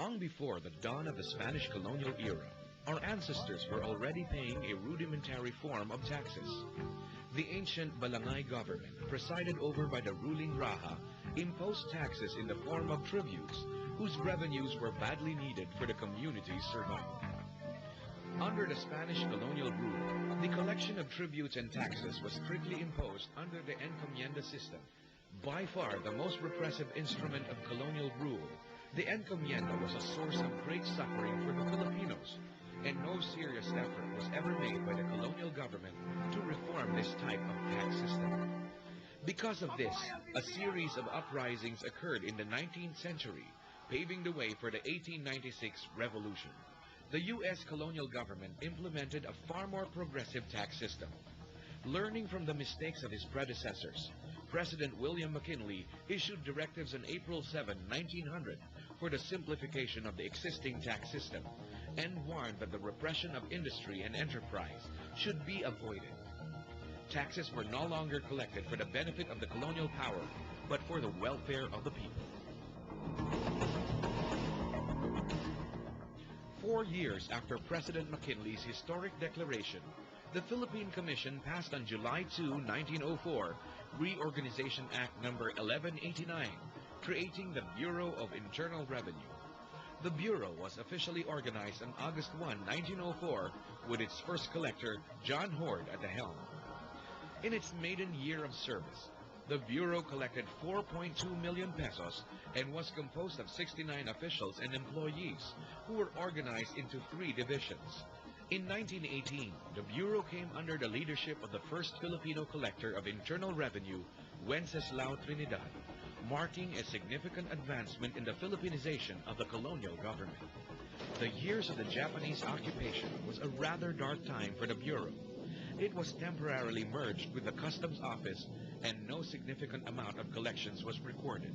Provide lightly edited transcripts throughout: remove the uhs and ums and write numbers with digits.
Long before the dawn of the Spanish colonial era, our ancestors were already paying a rudimentary form of taxes. The ancient Balangay government, presided over by the ruling Raha, imposed taxes in the form of tributes, whose revenues were badly needed for the community's survival. Under the Spanish colonial rule, the collection of tributes and taxes was strictly imposed under the encomienda system. By far the most repressive instrument of colonial rule, the encomienda was a source of great suffering for the Filipinos, and no serious effort was ever made by the colonial government to reform this type of tax system. Because of this, a series of uprisings occurred in the 19th century, paving the way for the 1896 revolution. The U.S. colonial government implemented a far more progressive tax system. Learning from the mistakes of his predecessors, President William McKinley issued directives on April 7, 1900 for the simplification of the existing tax system and warned that the repression of industry and enterprise should be avoided. Taxes were no longer collected for the benefit of the colonial power, but for the welfare of the people. 4 years after President McKinley's historic declaration, the Philippine Commission passed on July 2, 1904, Reorganization Act No. 1189, creating the Bureau of Internal Revenue. The Bureau was officially organized on August 1, 1904, with its first collector, John Hord, at the helm. In its maiden year of service, the Bureau collected 4.2 million pesos and was composed of 69 officials and employees who were organized into 3 divisions. In 1918, the Bureau came under the leadership of the first Filipino collector of internal revenue, Wenceslao Trinidad, marking a significant advancement in the Philippinization of the colonial government. The years of the Japanese occupation was a rather dark time for the Bureau. It was temporarily merged with the Customs Office and no significant amount of collections was recorded.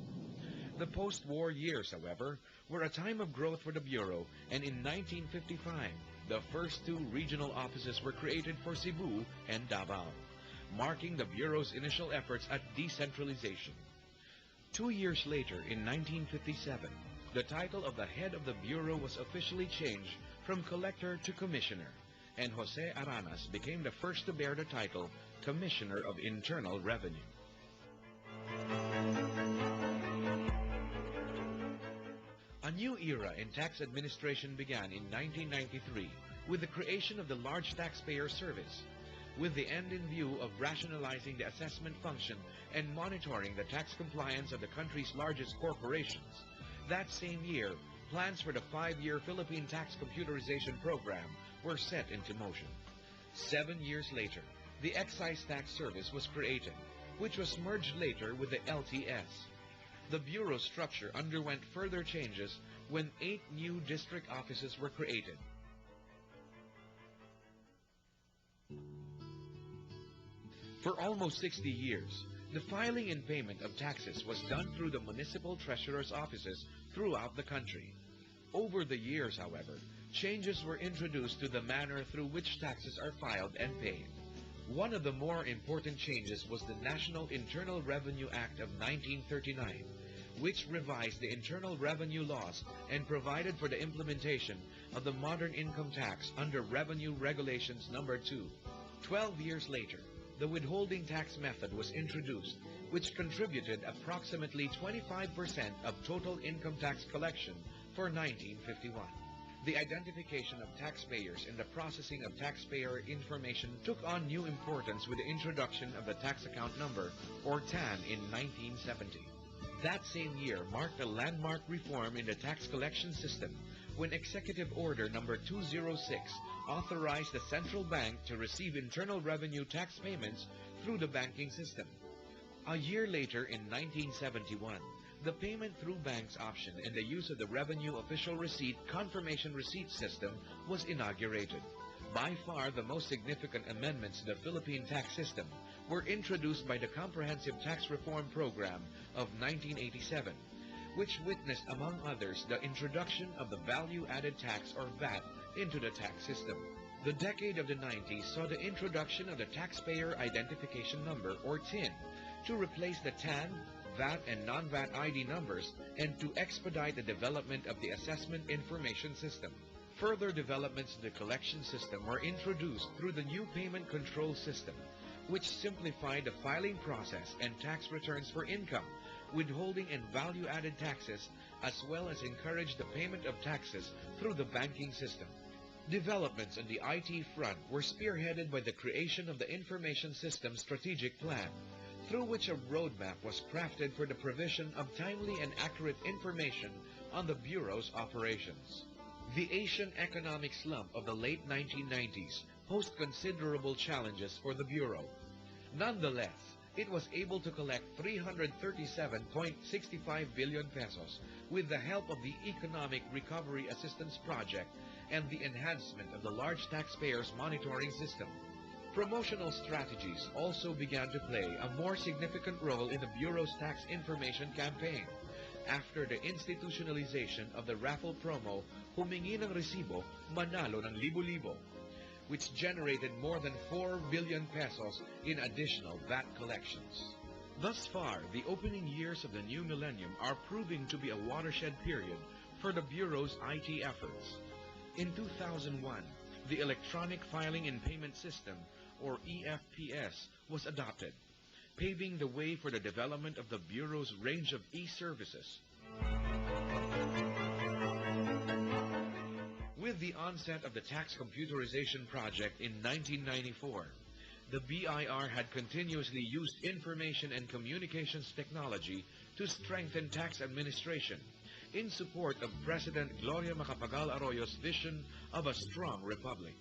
The post-war years, however, were a time of growth for the Bureau, and in 1955, the first 2 regional offices were created for Cebu and Davao, marking the Bureau's initial efforts at decentralization. 2 years later, in 1957, the title of the head of the Bureau was officially changed from collector to commissioner, and Jose Aranas became the first to bear the title Commissioner of Internal Revenue. A new era in tax administration began in 1993 with the creation of the Large Taxpayer Service, with the end in view of rationalizing the assessment function and monitoring the tax compliance of the country's largest corporations. That same year, plans for the 5-year Philippine Tax Computerization Program were set into motion. 7 years later, the Excise Tax Service was created, which was merged later with the LTS. The Bureau structure underwent further changes when 8 new district offices were created. For almost 60 years, the filing and payment of taxes was done through the municipal treasurer's offices throughout the country. Over the years, however, changes were introduced to the manner through which taxes are filed and paid. One of the more important changes was the National Internal Revenue Act of 1939, which revised the internal revenue laws and provided for the implementation of the modern income tax under Revenue Regulations No. 2. 12 years later, the withholding tax method was introduced, which contributed approximately 25% of total income tax collection for 1951. The identification of taxpayers and the processing of taxpayer information took on new importance with the introduction of the Tax Account Number, or TAN, in 1970. That same year marked a landmark reform in the tax collection system when Executive Order No. 206 authorized the central bank to receive internal revenue tax payments through the banking system. A year later, in 1971, the payment through banks option and the use of the Revenue Official Receipt Confirmation Receipt System was inaugurated. By far the most significant amendments to the Philippine tax system were introduced by the Comprehensive Tax Reform Program of 1987, which witnessed, among others, the introduction of the Value-Added Tax, or VAT, into the tax system. The decade of the 90s saw the introduction of the Taxpayer Identification Number, or TIN, to replace the TAN, VAT and non-VAT ID numbers, and to expedite the development of the assessment information system. Further developments in the collection system were introduced through the new payment control system, which simplified the filing process and tax returns for income, withholding and value-added taxes, as well as encouraged the payment of taxes through the banking system. Developments in the IT front were spearheaded by the creation of the Information System Strategic Plan, through which a roadmap was crafted for the provision of timely and accurate information on the Bureau's operations. The Asian economic slump of the late 1990s posed considerable challenges for the Bureau. Nonetheless, it was able to collect 337.65 billion pesos with the help of the Economic Recovery Assistance Project and the enhancement of the large taxpayers monitoring system. Promotional strategies also began to play a more significant role in the Bureau's tax information campaign after the institutionalization of the raffle promo Humingi ng Resibo, Manalo ng Libo-Libo, which generated more than 4 billion pesos in additional VAT collections. Thus far, the opening years of the new millennium are proving to be a watershed period for the Bureau's IT efforts. In 2001, the Electronic Filing and Payment System, or EFPS, was adopted, paving the way for the development of the Bureau's range of e-services. With the onset of the tax computerization project in 1994, the BIR had continuously used information and communications technology to strengthen tax administration in support of President Gloria Macapagal Arroyo's vision of a strong republic.